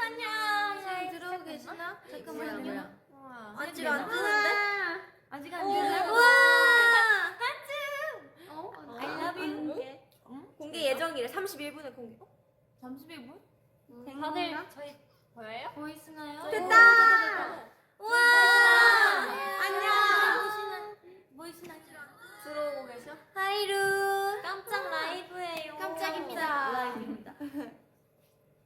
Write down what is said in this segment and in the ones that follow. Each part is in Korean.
안녕. 잘 들어오고 계시나? 잠깐만요. 아직 안 뜨는데? 아직 안 되나요? 우와. I love you. 공개 예정이래. 31분에 공개. 31분? 다들 저희 보여요? 보이시나요? 됐다. 우와. 안녕. 보이시나요? 들어오고 계셔? 하이루. 깜짝 라이브예요. 깜짝입니다. 라이브입니다.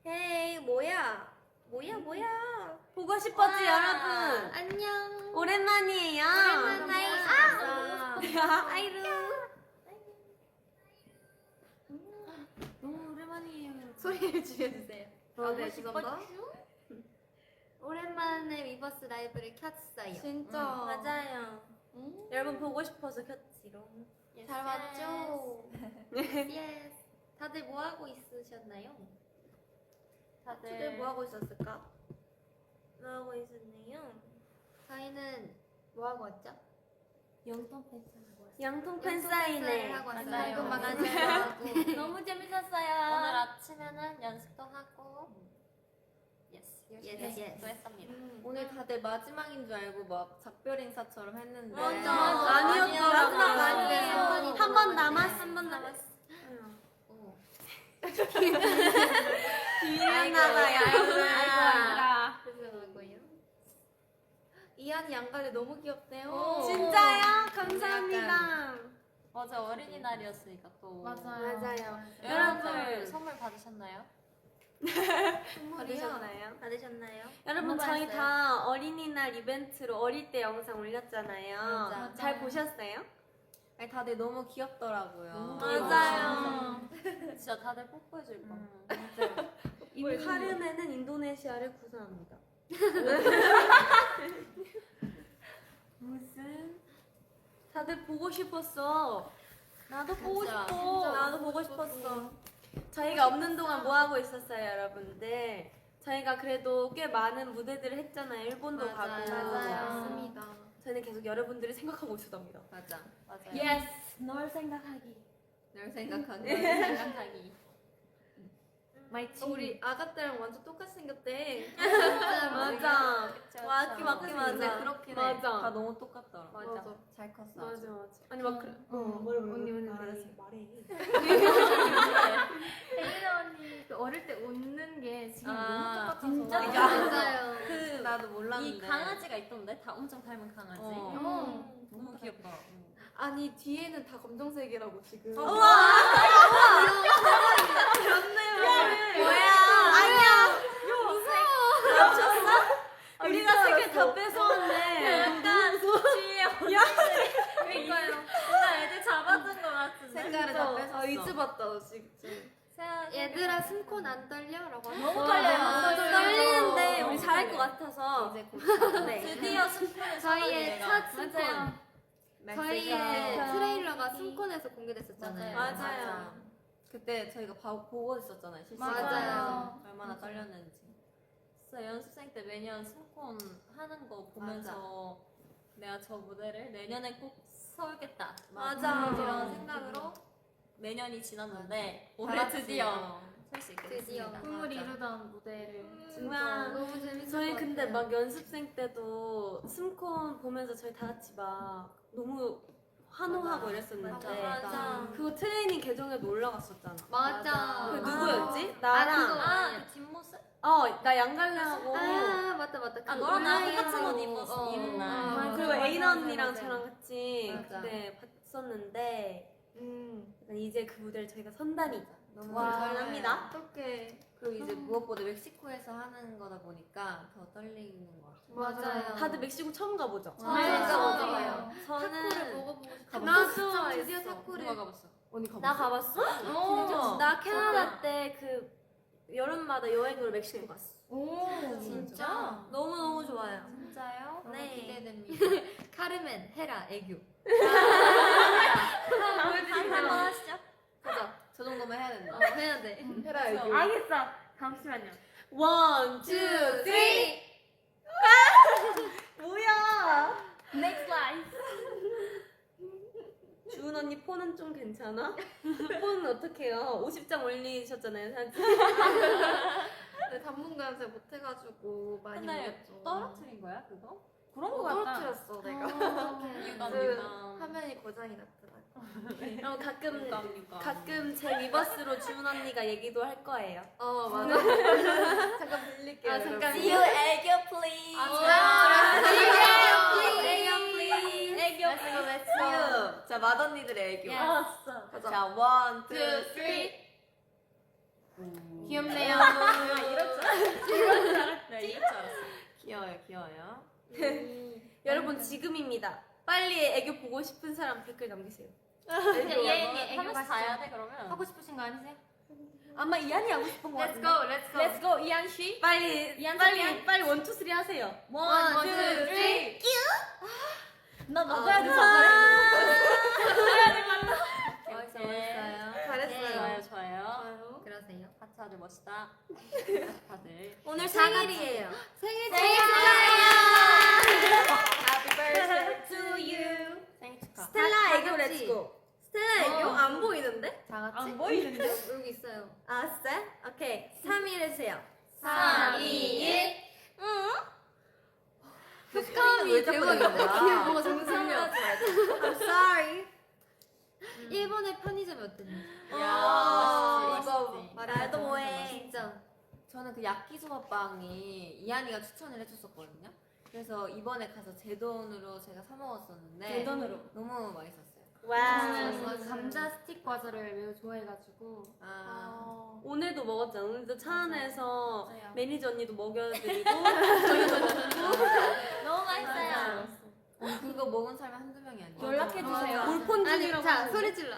헤이 뭐야? 뭐야? 보고 싶었지 와. 여러분. 안녕. 오랜만이에요. 하이루. 너무 오랜만이에요. 소리를 줄여주세요. 네, 죄송합니다. 오랜만에 위버스 라이브를 켰어요. 진짜 맞아요. 여러분 보고 싶어서 켰지롱. 잘 봤죠? yes. 다들 뭐 하고 있으셨나요? 다들 뭐 하고 있었을까? 뭐 하고 있었네요? 저희는 뭐 하고 왔죠? 영통 팬사하고 양통 팬사인회 하고 왔어요. 맞아요. 맞아요. 너무 재밌었어요. 오늘 아침에는 연습도 하고 열심히 yes. 연습도 했습니다. 오늘 다들 마지막인 줄 알고 막 작별 인사처럼 했는데 맞아. 아니었더라고요. 마지막 아니에요. 한 번 남았어. 한 번 남았어. 오. 비밀나봐요. 아이고야. 그래서 뭐고요? 이한이 양갈래 너무 귀엽대요. 오. 진짜요? 감사합니다. 어제 어린이날이었으니까 또 맞아요. 여러분들 선물 받으셨나요? 받으셨나요? 여러분 너무 저희 맛있어요. 다 어린이날 이벤트로 어릴 때 영상 올렸잖아요. 맞아. 잘 보셨어요? 아니, 다들 너무 귀엽더라고요. 너무 맞아요. 진짜 다들 뽀뽀해줄 거. 이 카르멘은 인도네시아를 구사합니다. 무슨? 다들 보고 싶었어. 나도 보고 진짜, 싶어. 나도 보고 싶었어. 저희가 없는 동안 뭐 하고 있었어요, 여러분들? 저희가 그래도 꽤 많은 무대들을 했잖아요. 일본도 맞아요. 가고. 맞습니다. 저희는 계속 여러분들을 생각하고 있었답니다. 맞아. 맞아요. Yes, 널 생각하기. 널 생각하는. 생각하기. My team. 우리 아가 때랑 완전 똑같이 생겼대. 맞아. 맞긴 근데 맞아. 그렇긴 해. 맞아. 다 너무 똑같더라. 맞아. 잘 컸어. 맞아, 아주. 맞아. 아니 막 그래. 뭐래 언니 알았어. 말해. 에이나 언니 그 어릴 때 웃는 게 지금 아, 너무 똑같아서 진짜? 맞아요. 그 나도 몰랐는데. 이 강아지가 있던데 다 엄청 닮은 강아지. 너무 귀엽다. 아니 뒤에는 다 검정색이라고 지금. 뭐야? 아니야. 우리가 색을 다 뺏어왔네. 약간 주위에 그러니까요. 뭔가 애들 잡아준 것 같은데. 색깔을 다 뺏었어. 아, 잊어봤다, 너 진짜. 얘들아 숨콘 안 떨려?라고 하는 너무 거. 떨려요. 떨리는데 너무 우리 잘할 떨려. 것 같아서. 이제 곧. 네. 드디어 숨콘을 저희의 첫 숨콘. 맞아요. 저희의 맞아요. 트레일러가 숨콘에서 공개됐었잖아요. 맞아요. 그때 저희가 보고 있었잖아요. 실시간. 맞아요. 얼마나 떨렸는지. 진짜 연습생 때 매년 숨콘 하는 거 보면서 내가 저 무대를 내년에 꼭 서울겠다. 맞아. 이런 생각으로 매년이 지났는데 다 올해 같이. 드디어 설 수 있게 드디어 됐습니다. 꿈을 이루던 무대를 진짜. 너무 재밌었어요. 저희 근데 막 연습생 때도 스콘 보면서 저희 다 같이 막 너무 환호하고 이랬었는데 맞아. 그거 트레이닝 계정에도 올라갔었잖아. 맞아. 그 누구였지? 그거. 나랑 그 뒷모습? 나 양갈래하고 아 맞다. 그 너랑 나랑 온라인으로. 똑같은 옷 입었어. 입은 날. 아, 그리고 맞아, 에이나 맞아, 언니랑 맞아. 저랑 같이 맞아. 그때 봤었는데 약간 이제 그 무대를 저희가 선다니 너무 와, 설렙니다. 어떡해. 그리고 이제 무엇보다 멕시코에서 하는 거다 보니까 더 떨리는 것 같아요. 맞아요. 다들 멕시코 처음 가보죠? 맞아요. 저는 먹어보고 싶어. 나 진짜 진짜 좋아했어. 드디어 사쿠를. 누가 가봤어? 언니 가봤어? 나 가봤어. 나 캐나다 때 그 여름마다 여행으로 멕시코 갔어. 오 진짜? 너무 너무 좋아요. 진짜요? 너무 네. 기대됩니다. 카르멘, 헤라, 애교. 한번 하시죠. 가자. 저 정도면 해야 된다. 해야 돼. 헤라 애교. 알겠어 잠시만요 원, 투, 쓰리. 뭐야? Next life 주은 언니 폰은 좀 괜찮아? 폰은 어떡해요? 50장 올리셨잖아요, 사진. 근데 당분간 연습 못해가지고 많이 근데 울었죠. 떨어뜨린 거야 그거? 그런 거 같다. 떨어뜨렸어 내가. 유감, 그 유감. 화면이 고장이 났더라고. 가끔 제 리버스로 주은 언니가 얘기도 할 거예요. 맞아. 잠깐 빌릴게요. 아, 잠깐. 여러분. You 애교 please. 애교 please. 자, 맏언니들의 애교. 가자. 자, 원, 투, two, 쓰리. three. 귀엽네요. 네, 이럴 줄 알았어. 귀여워요, 귀여워요. 여러분 지금입니다. 빨리 애교 보고 싶은 사람 댓글 남기세요. 예인이 애교 하면서 자야 돼 가시죠. 그러면. 하고 싶으신 거 아니세요? 아마 이한이 하고 싶은 거 Let's 같은데. go, let's go. Let's go 이한 씨. 빨리 이한 씨, 빨리 이한. 빨리 1, 2, 3 하세요. One, two, three. 나 먹어야 돼서 멋있어요. 잘했어요. 좋아요. 그러세요. 하트 아들 멋있다. 다들. 오늘 생일이에요. 생일 Happy birthday to you. 생일 축하. 스텔라 애교 다 같이. 렛츠고. 스텔라 애교 안 보이는데? 다 같이. 안 보이는데? 여기 있어요. 아, 스텔? 오케이. 3, 1 해주세요. 3, 2, 1. 효과음이 왜 대박이야? 뭔가 정신력. I'm sorry. 일본의 편의점이 어땠니? 야, 이거 멋있지. 나도 뭐해. 진짜. 저는 그 야끼소바빵이 이한이가 추천을 해줬었거든요. 그래서 이번에 가서 제 돈으로 제가 사 먹었었는데 제 돈으로. 너무 맛있었어요. 저는 와. 그 감자 스틱 과자를 매우 좋아해가지고 오늘도 먹었잖아. 오늘도 차 안에서 맞아요. 매니저 언니도 먹여드리고 저희도 먹고 너무 맛있어요. 그거 먹은 사람이 한두 명이 아니에요. 연락해주세요. 맞아. 몰폰 아니, 중이라고. 자, 하는데. 소리 질러.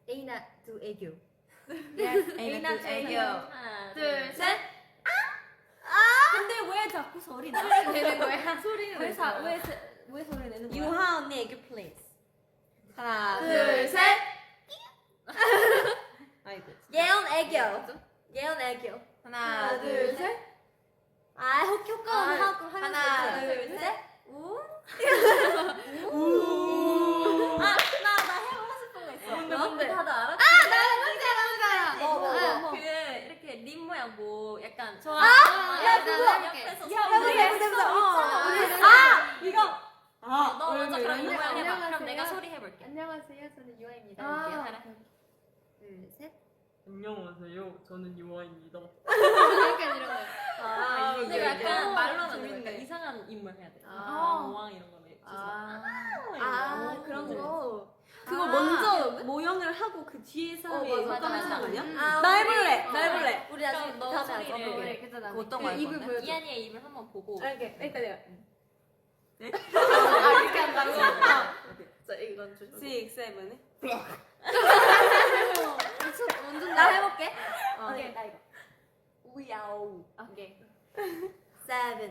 에이나 두 애교. 에이나 애교. 하나, 둘, 셋. 근데 왜 자꾸 소리 나? 되는 거야? 소리는 왜 소리 내는 거야? 유하 언니 애교 플레이스. 하나, 둘, 셋. 아이고. 예언 애교. 예언 애교. 하나, 둘, 셋. 아, 효과음 하고 하면서 하나, 해줘요. 둘, 셋. 나 해보고 싶은 거 있어. 뭔데? 다들 알아? 뭔가. 그 이렇게 립 모양 뭐 약간 야, 그거. 옆에서 야, 손을 우리 해서 우리 있잖아. 이거. 너 먼저 그럼 이 모양 해봐. 안녕하세요. 그럼 내가 소리 해볼게. 안녕하세요. 저는 유아입니다. 아. 둘, 셋. 안녕하세요. 저는 유아입니다. 약간 이런 거. 근데 약간 말로 하면 재밌네. 되니까 이상한 인물 해야 돼. 아. 왕 이런 거 내. 그런 거. 거. 그거 먼저 모형을 하고 그 뒤에 사람이 맞아, 효과를 맞아. 하는 거 아니야? 아, 나 해볼래. 우리- 나 해볼래. 우리 아직 그럼 너 다음에 소리를 하자. 해. 그래, 그때 그 어떤 거 할 입을 건데? 보여줘. 이한이의 입을 한번 보고. 이렇게 일단 내가. 이렇게 한다고? 자 이건 좀 6, 7. 완전 나 해볼게. 오케이. 나 이거. 우야오. 오케이. 7, 8.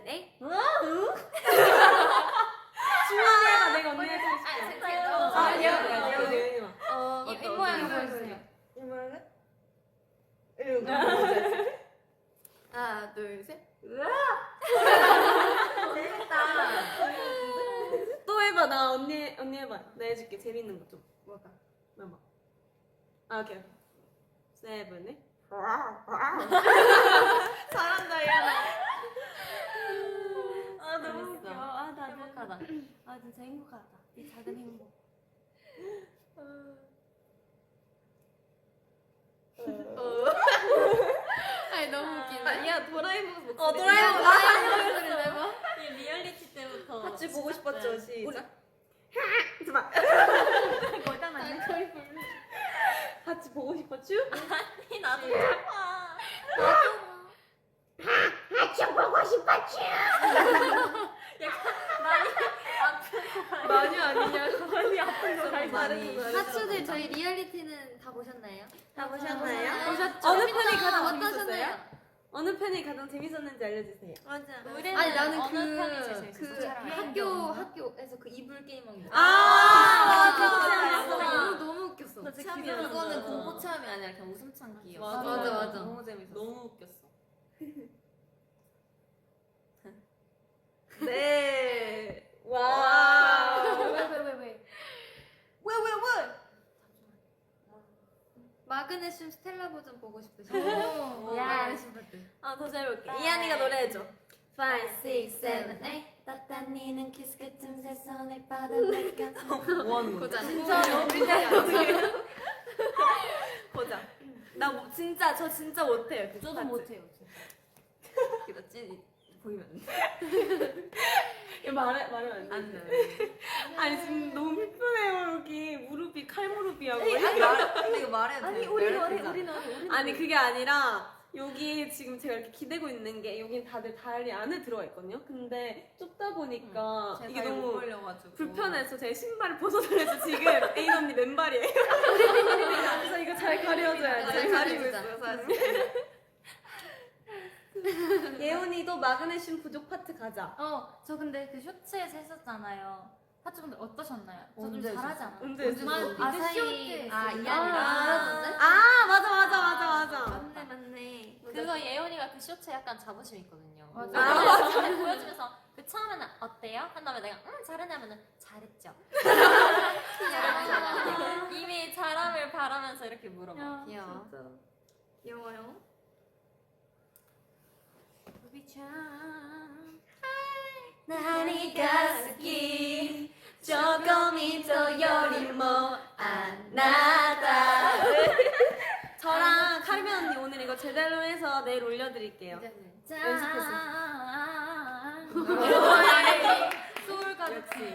주원이 해봐. 내가 언니 해주고 싶어. 아니요. 입 모양을 보여주세요. 이 모양은? 하나, 둘, 셋. 또 해봐. 나 언니 해봐. 나 해줄게. 재밌는 거 좀. 뭐가? 해봐. 아 오케이. 7. 잘한다 얘나. 아 너무 재밌어. 웃겨. 아 나는 행복하다. 아 진짜 행복하다. 이 작은 행복. 아니, 너무 웃긴다. 아니야 도라에몽 목소리. 도라에몽 목소리 내봐. 이 리얼리티 때부터 같이 보고 싶었죠. 네. 시작. 하지 마. 거짓말. 같이 보고 싶었죠? 아니 나도 좋아. 많이 아니냐? 많이 아픈 거 많이. 잘했어. 하츠들 저희 리얼리티는 다 보셨나요? 다 보셨나요? 보셨죠? 어느 편이 가장 어떠셨나요? 재밌었어요? 어느 편이 가장 재밌었는지 알려주세요. 맞아. 우리는 아니 나는 어느 편이 제일 그 재밌었어? 학교에서 그 이불 게임한 거. 맞아. 너무 웃겼어. 나 진짜 참이었어. 그거는 공포 체험이 아니라 그냥 웃음 참기였어. 맞아. 너무 재밌었어. 너무 웃겼어. 네. 와. 왜? 마그네슘 스텔라 버전 보고 싶으시죠? 야. 더 재볼게. 이한이가 노래해줘. 5, 6, 7, 8. 따뜻니는 키스 같은 새 손을 뻗어낼까. 뭐 하는 거지? 진짜 너무 보자. 나 진짜 저 진짜 못해요. 그 저도 파트. 못해요. 그렇지 보이면 안 돼. 이거 말하면 안 안 돼. 돼. 아니 지금 너무 불편해요 여기 무릎이 칼무릎이야. 근데 이거 말해도 돼. 아니 우리 노래. 아니 그게 아니라 여기 지금 제가 이렇게 기대고 있는 게 여긴 다들 다리 안에 들어가 있거든요. 근데 좁다 보니까 제가 이게 못 너무 벌려가지고 불편해서 제 신발을 벗어드려서 지금 애인 언니 맨발이에요. 그래서 이거 잘 가려줘야지. 잘 가리고 있어요 사실. 예원이도 마그네슘 부족 파트 가자. 저 근데 그 쇼츠에서 했었잖아요. 파트분들 어떠셨나요? 저 좀 언제 잘하지 않아요? 언제 했어? 아사히 아 쇼트. 이한이랑 아 맞아. 맞네. 그거 예원이가 그 쇼츠에 약간 자부심 있거든요. 맞아. 잘 보여주면서 그 처음에는 어때요? 한 다음에 내가 잘하냐면은 잘했죠. 이미 잘함을 바라면서 이렇게 물어봐. 귀여워. 귀여워요. 나니가 스키 조금이 더 열이 뭐안 나다. 저랑 카리면 언니 오늘 이거 제대로 해서 내일 올려드릴게요. 소울같이.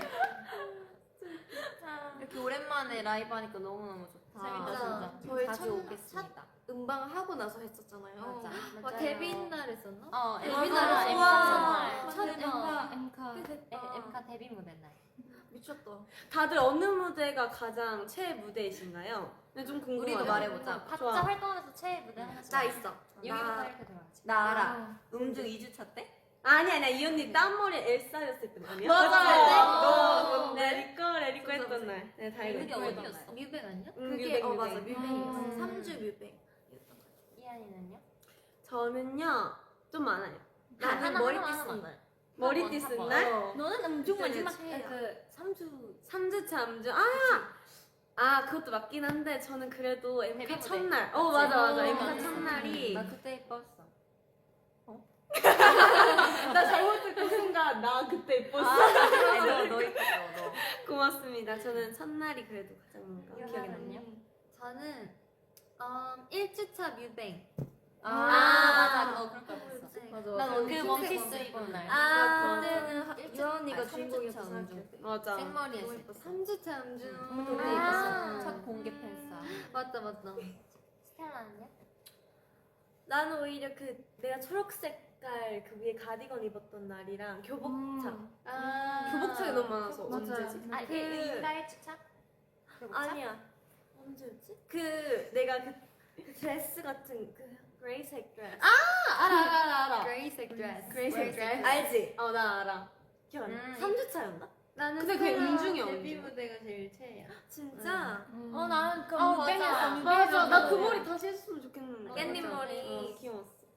이렇게 오랜만에 라이브 하니까 너무너무 좋다. 재밌다, 진짜. 저희 자주 첫- 오겠습니다. 음방 하고 나서 했었잖아요. 맞아. 데뷔 날 했었나? 데뷔 데뷔 날 날 와. 첫 엠카. 엠카 데뷔 무대 날. 미쳤다. 다들 어느 무대가 가장 최애 무대이신가요? 네, 좀 궁금해요. 우리도 말해보자. 각자 좋아. 활동하면서 최애 무대 하나씩. 나 있어. 여기부터 이렇게 들어가지. 나 알아. 음중 2주차 때? 아니야 이 언니 땀머리 엘사였을 때 아니야? 맞아. 너 레리꺼 했던 날. 네, 다 그게 이거. 어디였어? 뮤뱅 아니야? 그게 맞아 뮤뱅. 뮤뱅이었어. 3주 뮤뱅. 이한이는요? 저는요 좀 많아요. 나는 하나, 머리띠 하나, 쓴 하나. 날. 머리띠 한 쓴 번. 날. 너는 음중 마지막 그 3주차 음주. 그것도 맞긴 한데 저는 그래도 데뷔 엠카 무대. 첫날. 맞지? 맞아. 엠카 맞아. 첫날이. 나 그때 예뻤어. 나 잘못 듣고 순간 나 그때 예뻤어. 너 예뻤어 너. 고맙습니다. 저는 첫날이 그래도 가장 뭔가 기억에 남네요. 이한이는요? 저는 1주차 뮤뱅. 맞아. 너 그럴 거였어. 맞아. 난 그 원피스 입은 날. 그때는 유언니가 3주차 주인공이었어. 음중. 맞아. 생머리 했을 때. 3주차 음중. 그때 아. 예뻤어. 첫 공개 팬싸. 맞다. 스텔라는요? 나는 오히려 그 내가 초록 색깔 그 위에 가디건 입었던 날이랑 교복차. 교복차가 너무 많아서 맞아요. 언제지? 아, 그 1가 1주차? 아니야. 언제였지? 그 내가 그 드레스 같은 그 그레이색 드레스. 알아. 그레이색 드레스. 그레이색 드레스. 알지? 나 알아. 기억 안 나. 음. 3주차였나? 나는 근데 그게 스텔라 음중이야, 데뷔 음중. 무대가 제일 최애야. 진짜? 나는 그 맞아. 맞아. 나 그 머리 다시 했으면 좋겠는데. 깻잎 맞아. 머리. 귀여웠어.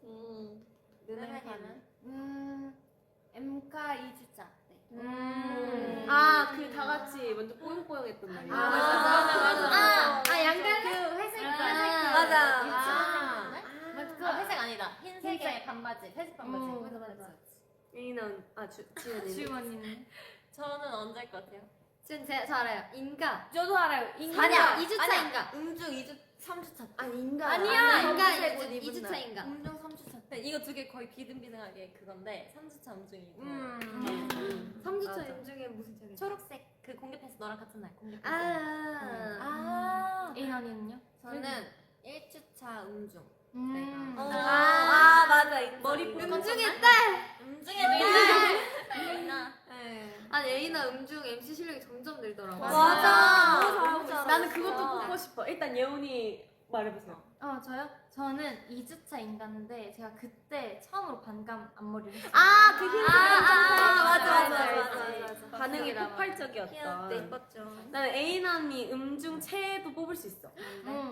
눈을 가면? 엠카 2주차 때. 그 다 같이 먼저 뽀용뽀용했던 날이. 양갈래? 그 회색 맞아. 회색 아니다. 흰색의 반바지, 회색 반바지. 맞아. 예인은 지연이. 주원이는? 저는 언제일 것 같아요? 지금 저 알아요. 인가. 저도 알아요. 아니야. 2주차 인가. 음중 3주차. 아니 인가. 아니야. 인가 검은색 옷 2주차 인가. 음중 3주차. 네, 이거 두 개 거의 비등비등하게 그건데 3주차 음중이고 3주차 맞아. 인중에 무슨 차이? 초록색 그 공개 팬스 너랑 같은 날 공개 팬스 이현이는요? 저는 1주차 음중. 맞아. 머리 음중에 딸. 음중에 레이나 아니 에이나 음중 MC 실력이 점점 늘더라고. 맞아. 너무 잘하고 있어. 나는 그것도 뽑고 싶어. 일단 예원이 말해보세요. 저요? 저는 2주차 인간인데 제가 그때 처음으로 반감 앞머리를 했어요. 아그 흰색 맞아. 반응이 폭발적이었다. 피아노 때 예뻤죠. 나는 애인 언니 음중 최애도 뽑을 수 있어.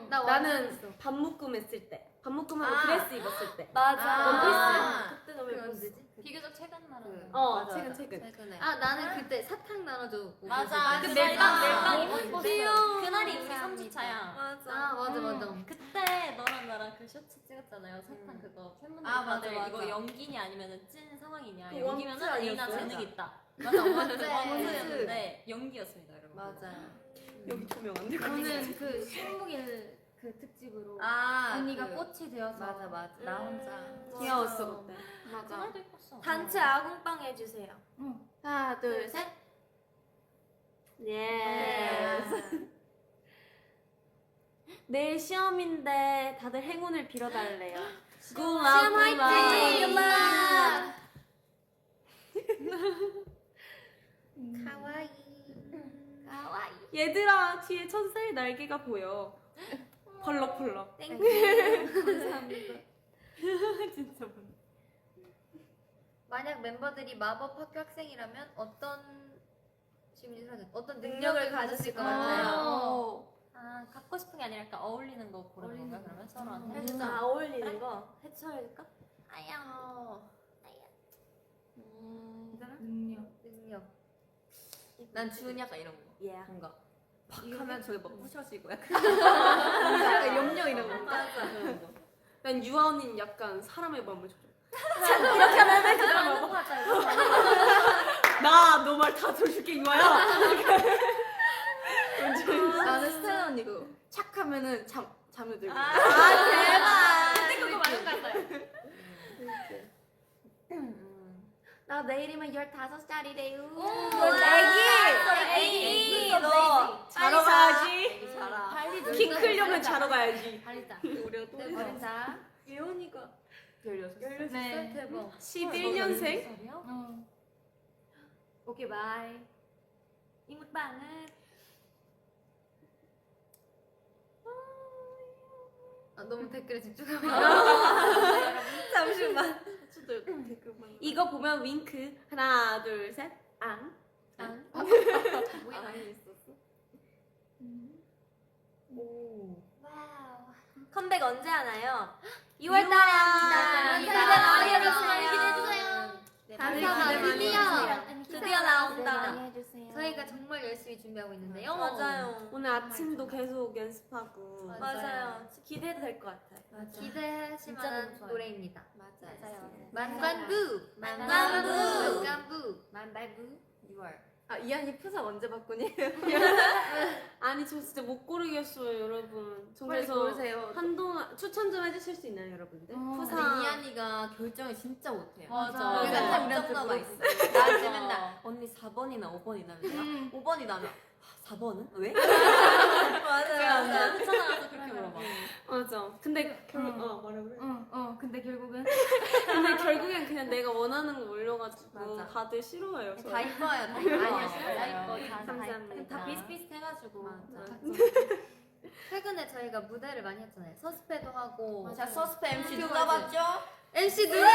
나는 밥 묶음 했을 때, 밥 묶음하고 아. 드레스 입었을 때. 맞아. 원피스. 그때 너무 그 예뻤어. 언제지? 비교적 최근 나라는. 맞아, 최근 맞아. 최근. 최근에. 아 나는 그때 사탕 나눠주고 맞아. 그때 그 멜빵 멜빵 귀여워. 그날이 우리 3주차야. 맞아. 아 맞아 맞아. 그때 너랑 나랑 그 쇼츠 찍었잖아요. 사탕 그거 팬분들 아, 맞아, 다들 맞아. 이거 연기냐 아니면 찐 상황이냐. 그 연기면은 원투 애인아 아니었어요? 재능 있다. 맞아, 원투였는데 연기였습니다, 여러분. 맞아요. 여기 조명 안 되고. 저는 그 식목일 그 특집으로 아, 언니가 그- 꽃이 되어서 맞아, 맞아. 나 혼자. 귀여웠어 그때. 그날도 예뻤어. 단체 아궁빵 해주세요. 하나 둘 셋. 예. 내일 시험인데 다들 행운을 빌어달래요. 시험 화이팅! 카와이. 얘들아 뒤에 천사의 날개가 보여. 펄럭펄럭. 감사합니다. 진짜 뭐. 만약 멤버들이 마법 학교 학생이라면 어떤 어떤 능력을 능력을 가졌을 것 같아요? 아, 갖고 싶은 게 아니라 약간 어울리는 거 고르는 건가? 그러면 서로한테. 해주자. 어울리는 거 해쳐야될까? 아야. 능력. 난 주은 약간 이런 거. 예. 뭔가 팍 하면 저기 막 부셔지고 약간 약간 염려 이런 거. 맞아 그런 거. 난 유아 언니는 약간 사람의 마음을 줘. 나 너 말 다 들어줄게 유아야. 나는 스텔라 언니 그거. 착하면은 잠을 들고. 그거 많은 것 같아요. 나 내일이면 15살이래요. 애기! 너 자러 가야지. 되게 잘하. 빨리 키 크려면 자러 가야지. 달리자. 우리가 또 어린 자. 예원이가 16살. 네. 대박. 11년생? 오케이 바이. 이물빵은 아, 너무 댓글에 집중하면. 잠시만. 이거 보면 윙크. 하나 둘 셋. 앙. 뭐야? 있었어? 컴백 언제 하나요? 2월 달에 합니다. 기대 많이 해주세요. 다들 드디어 드디어 나온다. 저희가 정말 열심히 준비하고 있는데요. 맞아요. 오늘 아침도 계속 연습하고. 맞아요. 기대해도 될 것 같아요. 기대하실 진짜 만한 너무 좋아요. 노래입니다. 맞아요. 만관부. 만관부. 만발부. 6월. 아 이한이 푸사 언제 바꾸니? 아니 저 진짜 못 고르겠어요 여러분. 저 빨리 그래서 고르세요. 한동안 추천 좀 해주실 수 있나요 여러분들? 근데 이한이가 결정을 진짜 못해요. 맞아. 그래서 맞아. 감정가가 있어. 나한테 맨날 언니 4번이나 5번이나 내가 5번이 나면 4번은? 왜? 맞아요. 추천하라서 그렇게 물어봐. 맞아. 근데 말해 그래. 근데 결국은 근데 결국엔 그냥 내가 원하는 거 올려가지고 맞아. 다들 싫어해요. 저. 다 이뻐요. 다 아니야, 이뻐요. 진짜 이뻐. 감사합니다. 다 비슷비슷해가지고 맞아. 최근에 저희가 무대를 많이 했잖아요. 서스페도 하고. 자, 서스페 MC 누가 봤죠? MC 누구야?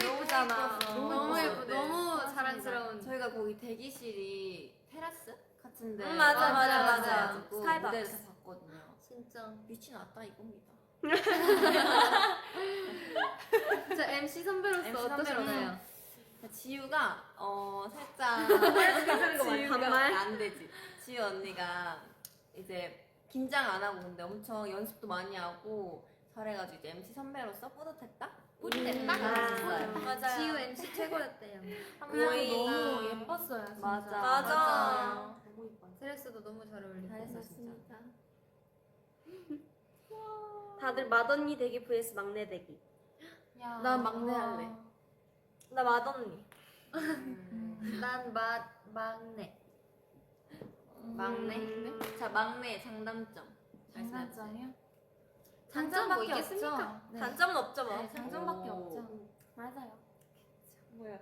너무 잘하. 너무 예쁘. 너무 자랑스러운. 저희가 거기 대기실이 테라스 같은데 맞아. 가지고 스타일박스. 무대를 다 봤거든요. 진짜. 미친 왔다 이겁니다. 저 MC 선배로서 MC 어떠셨나요? 지우가 살짝 반말? 안 되지. 지우 언니가 이제 긴장 안 하고 근데 엄청 연습도 많이 하고 잘해가지고 이제 MC 선배로서 뿌듯했다. 뿌듯했다. 그랬었어요. 맞아요. 지우 MC 최고였대요. 그래도 너무 예뻤어요. 진짜. 맞아. 드레스도 너무 잘 어울리고. 잘했어 진짜. 다들 맏언니 대기 vs 막내 대기. 야. 난 막내 할래. 나 맏언니. 난 막내. 막내. 자 막내 장단점. 말씀해주세요. 장단점이요? 장점 뭐 장점밖에 있겠습니까? 없죠. 네. 단점은 없죠 뭐. 네, 장점밖에 오. 없죠. 맞아요. 뭐야?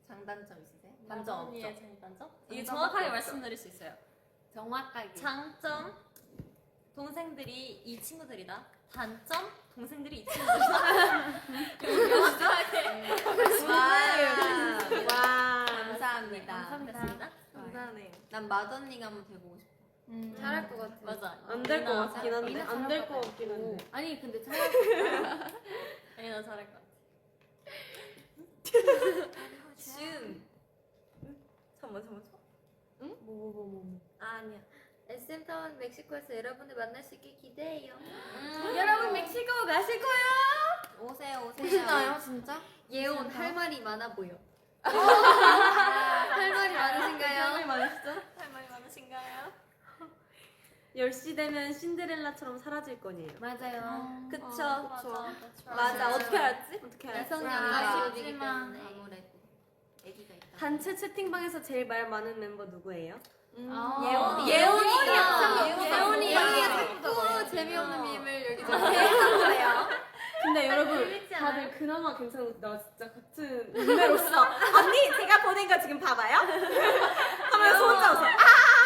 장단점 있으세요? 단점 없죠? 언니의 장단점? 이게 장점밖에 정확하게 없죠. 말씀드릴 수 있어요. 정확하게. 장점 동생들이 이 친구들이다. 단점 동생들이 이 친구들이다. 와, 감사합니다. 감사합니다. 감사하네요. 난 맏언니가 한번 돼보고 싶어. 잘할 것 같아. 맞아. 안 될 것 예린아 같긴 한데. 잘할 안 될 것 같긴 한데. 아니 근데 잘 예린아 잘할 것 같아. 준. 잠깐만. 응? 뭐. 아니야. SM타운 멕시코에서 여러분을 만날 수 있게 기대해요. 여러분 멕시코 가실 거예요? 오세요. 진짜? 예온 할 말이 많아 보여. 할 말이 많으신가요? 할 많으시죠? 할 말이 많으신가요? 10시 되면 신데렐라처럼 사라질 거네요. 맞아요. 그쵸. 맞아. 어떻게 알았지? 어떻게 알았지? 이성년이 아, 가시오지기 아쉽지만. 때문에. 아무래도 애기가 있다. 단체 채팅방에서 제일 말 많은 멤버 누구예요? 예원이. 예원이가 예원이가 자꾸 재미없는 밈을 여기서 해요. 근데 여러분 재밌지 않아요? 다들 그나마 괜찮고 나 진짜 같은 룸메로서 언니 제가 보낸 거 지금 봐봐요? 하면서 혼자 웃어.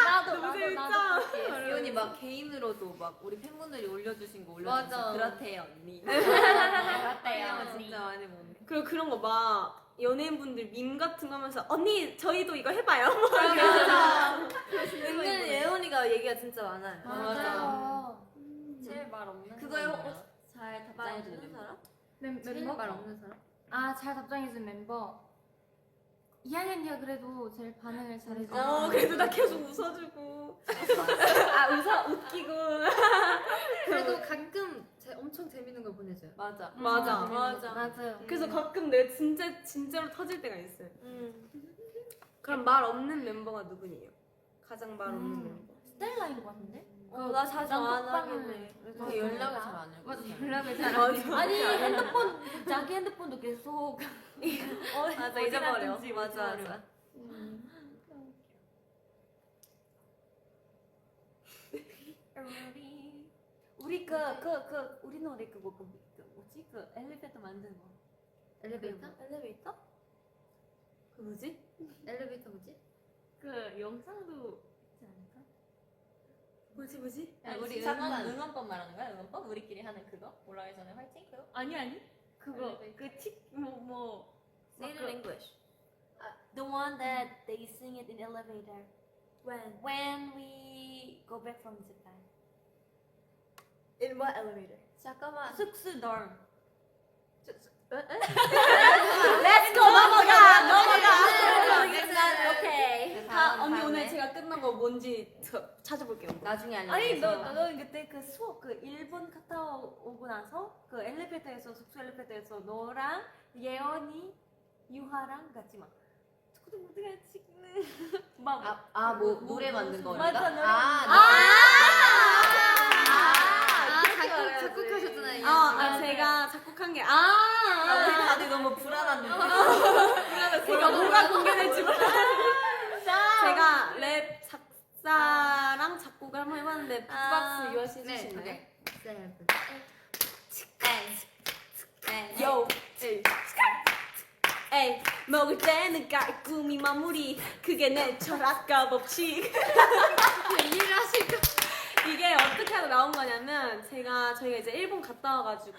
나도 이온이 막 개인으로도 막 우리 팬분들이 올려주신 거 맞아. 올려주셔서 그렇대요 언니. 그렇대요, 진짜 많이 먹네. 그리고 그런 거 막 연예인분들 밈 같은 거 하면서 언니 저희도 이거 해봐요. 은근 예원이가 얘기가 진짜 많아요. 맞아요. 제일 말 없는 그거에 거예요. 잘 답장해주는 멤버. 제일 멤버? 말 없는 사람? 아, 잘 답장해준 멤버. 2학년이야 그래도 제일 반응을 잘해줘. 그래도 나 계속 웃어주고 웃기고 그래도 가끔 엄청 재밌는 걸 보내줘요. 맞아. 맞아. 맞아요. 그래서 가끔 내가 진짜로 터질 때가 있어요. 그럼 말 없는 멤버가 누구니요? 가장 말 없는 멤버. 스텔라인 것 같은데? 나 자주 안 하긴 해. 그 연락을 잘 안 해요. 맞아, 연락을 잘 안 해. 맞아. 아니 핸드폰 자기 핸드폰도 계속 맞아 어디 잊어버려. 갔든지 맞아. 잊어버려. 우리 우리 노래 그거 뭐지 그 엘리베이터 만드는 거. 엘리베이터? 그 뭐지? 엘리베이터 뭐지? 그 영상도 있지 않을까? 뭐지? 야, 우리 응원법 말하는 거야? 응원법? 우리끼리 하는 그거? 올라가기 전에 화이팅? 그거? 아니 그거 엘리베이터. 그뭐 Say it in English. the one that they sing it in elevator when we go back from Japan. In what elevator? 잠깐만. 숙소 dorm. Let's go 넘어가. 오케이. 언니 오늘 제가 끝난 거 뭔지 찾아볼게요. 나중에 아니 알려주세요. 너 그때 그 수업 그 일본 갔다 오고 나서 그 엘리베이터에서 숙소 엘리베이터에서 너랑 예언이 유하랑 같이 막 뭐 노래 만든 거니까? 맞아, 노래 작곡하셨잖아요. 제가 작곡한 게 우리 다들 너무 불안한데. 제가 뭐가 공개될지 몰라요. 제가 랩 작사랑 작곡을 한번 해봤는데 비트박스 유아 씨 해주시나요? 네. 요! 에이 먹을 때는 깔끔히 마무리 그게 내 철학과 법칙 이해를 하실까? 이게 어떻게 하다 나온 거냐면 저희가 이제 일본 갔다 와가지고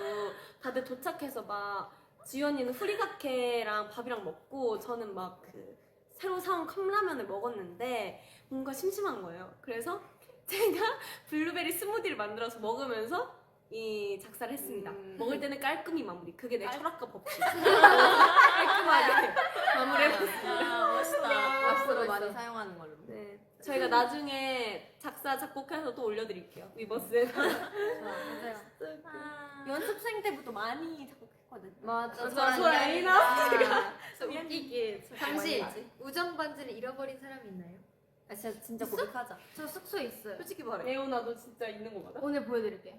다들 도착해서 막 지연이는 후리가케랑 밥이랑 먹고 저는 막 그 새로 사온 컵라면을 먹었는데 뭔가 심심한 거예요. 그래서 제가 블루베리 스무디를 만들어서 먹으면서 이 작사를 했습니다. 먹을 때는 깔끔히 마무리. 그게 내 철학과 법칙. 깔끔하게 마무리해봤습니다. 멋있다. 앞으로 많이 사용하는 걸로. 네, 저희가 나중에 작사 작곡해서 또 올려드릴게요. 위버스에. 맞아요. 연습생 때부터 많이 작곡했거든. 맞아. 저 애리나 웃기게. 당시 우정 반지를 잃어버린 사람이 있나요? 아, 진짜 고백하자. 저 숙소에 있어요. 솔직히 말해. 예원아 너 진짜 있는 거 맞아? 오늘 보여드릴게요.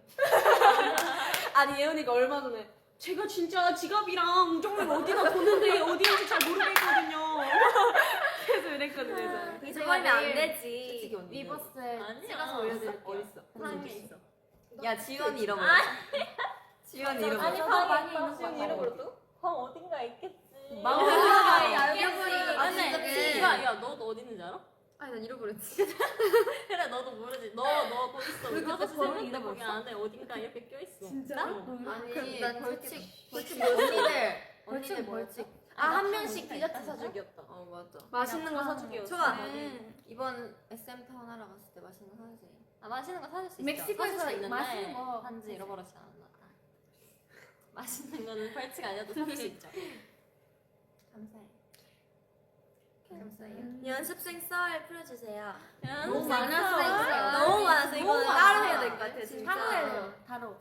아니 예원이가 얼마 전에 제가 진짜 지갑이랑 우정을 어디다 뒀는데 어디인지 잘 모르겠거든요. 계속 이랬거든요. 저는. 잊어버리면 안 내일 되지. 솔직히 언니. 위버스에 아니야. 찍어서 올려드릴게요. 어딨어? 방에 있어. 야 지원이 잃어버렸어. 지원이 아니, 잃어버렸어. 방에 많이 있는 거 지금 같아요. 잃어버렸다고? 방 어딘가 있겠지. 잃어버리고 아니, 진짜 야, 너도 어디 있는지 알아? 아니 난 잃어버렸지. 그래 너도 모르지. 너 거기 있어. 우리 그때 수생인데 거기 안에 어딘가 이렇게 껴있어. 아니 그럼 난 벌칙 언니들 벌칙. 한 명씩 디저트 사주기였다. 어 맞아. 맛있는 거 사주기였어. 좋아. 이번 SM 타운 하러 갔을 때 맛있는 거 사야지. 아 맛있는 거 사줄 수 있어. 멕시코에서 사줄 수 있는데 맛있는 거 단지 잃어버렸지 않았나. 맛있는 거는 벌칙 아니어도 사줄 수 있죠. 감사해. 연습생 썰 풀어주세요. 너무 많아서 너무 많아서 이거는 따로 해야 될 것 같아 진짜. 하루에 바로.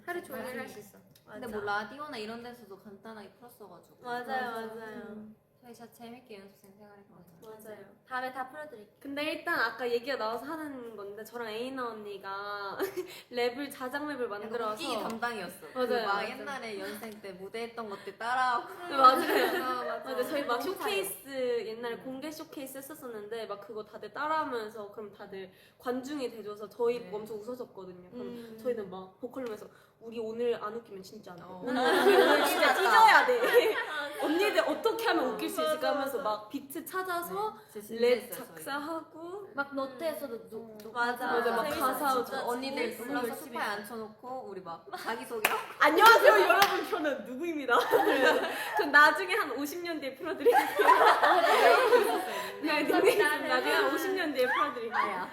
하루 종일 할 수 있어. 근데 뭐 라디오나 이런 데서도 간단하게 풀었어가지고. 맞아요. 저희 진짜 재밌게 연습생 생활했거든요. 맞아요. 다음에 다 풀어드릴게요. 근데 일단 아까 얘기가 나와서 하는 건데 저랑 에이나 언니가 랩을 자작 랩을 만들어서 웃기기 담당이었어. 맞아요, 그 막 맞아요. 옛날에 연생 때 무대했던 것들 따라하고. 네, 맞아요. 맞아. 저희 막 쇼케이스 옛날에 공개 쇼케이스 했었었는데 막 그거 다들 따라하면서 그럼 다들 관중이 돼줘서 저희 네. 엄청 웃었었거든요. 그럼 저희는 막 보컬룸에서 우리 오늘 안 웃기면 진짜 안 돼. 어. 오늘 진짜 찢어야 돼. 언니들 어떻게 하면 웃길 수 있을까 하면서 막 비트 찾아서 진짜 랩 진지했어요, 저희. 작사하고 막 노트에서도 맞아 막 재밌었어. 가사 진짜 언니들 진짜 불러서 열심히 소파에 앉혀놓고 우리 막 자기소개 안녕하세요 여러분 저는 누구입니다. 전 나중에 한 50년 뒤에 풀어드릴게요. 네, 나중에 한 50년 뒤에 풀어드릴게요.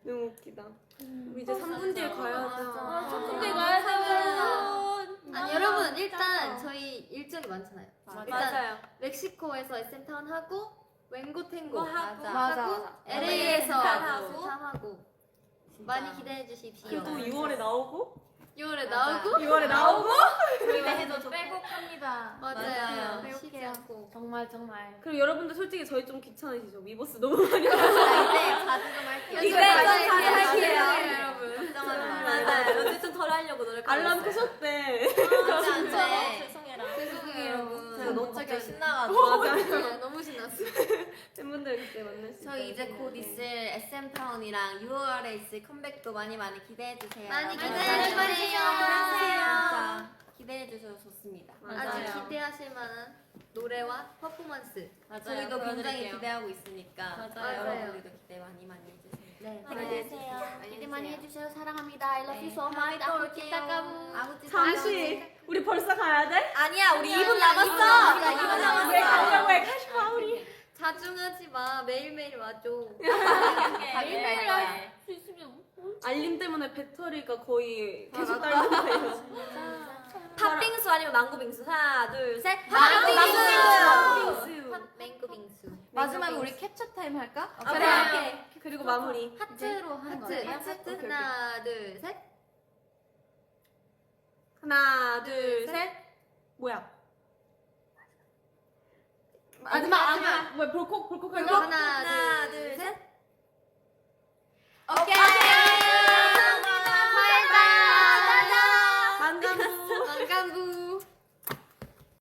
너무 웃기다. 우리 이제 3분 뒤에 가야 돼. 3분 뒤에 가야 되면 아니 여러분 일단 저희 일정이 많잖아요. 일단 맞아요. 멕시코에서 SM 타운 하고 웬고 탱고 하고 맞아. LA에서 하고. 하고 많이 기대해 주십시오. 그리고 6월에 나오고 6월에 맞아. 나오고 6월에 나오고 기대해도 좋고. 빼곡합니다. 맞아요. 맞아요. 쉬지 않고 정말 정말. 그리고 여러분들 솔직히 저희 좀 귀찮으시죠? 위버스 너무 많이 자, 이제 자주 좀 할게요. 이제 맞아요. 할게요, 맞아요. 여러분. 걱정하지 말아요. 맞아요. 어쨌든 덜 하려고 노력하고 알람 있어요. 끄셨대. 진짜 죄송해라. 죄송해요 여러분. 제가 너무 갑자기 신나가지고. 네, 너무 신났어. 팬분들 그때 만날 수 저희 이제 곧 있을 SM 타운이랑 6월에 있을 컴백도 많이 기대해 주세요. 많이 기대해 기대해주세요. 진짜 기대해 주셔서 좋습니다. 아주 기대하실 만한 노래와 퍼포먼스. 저희도 굉장히 보여드릴게요. 기대하고 있으니까 맞아요. 여러분들도 기대 많이 해주세요. 네. 기대 많이 해주세요. 사랑합니다. I love you so much. 또 올게요. 잠시 우리 벌써 가야 돼? 아니야 우리 2분 왜 남았어. 가려고 해? 가지 마 우리. 자중하지 마. 매일매일 와줘. 매일 와. 알림 때문에 배터리가 거의 계속 딸린대요. 팥빙수 아니면 망고빙수. 하나 둘 셋. 빙수. 맹고 빙수. 마지막에 우리 캡처 타임 할까? 그래. 그리고 마무리. 하트로 하는 거예요. 하트. 하나 둘 셋. 하나 둘 셋. 뭐야? 마지막. 뭐야 볼콕 하나 둘 셋.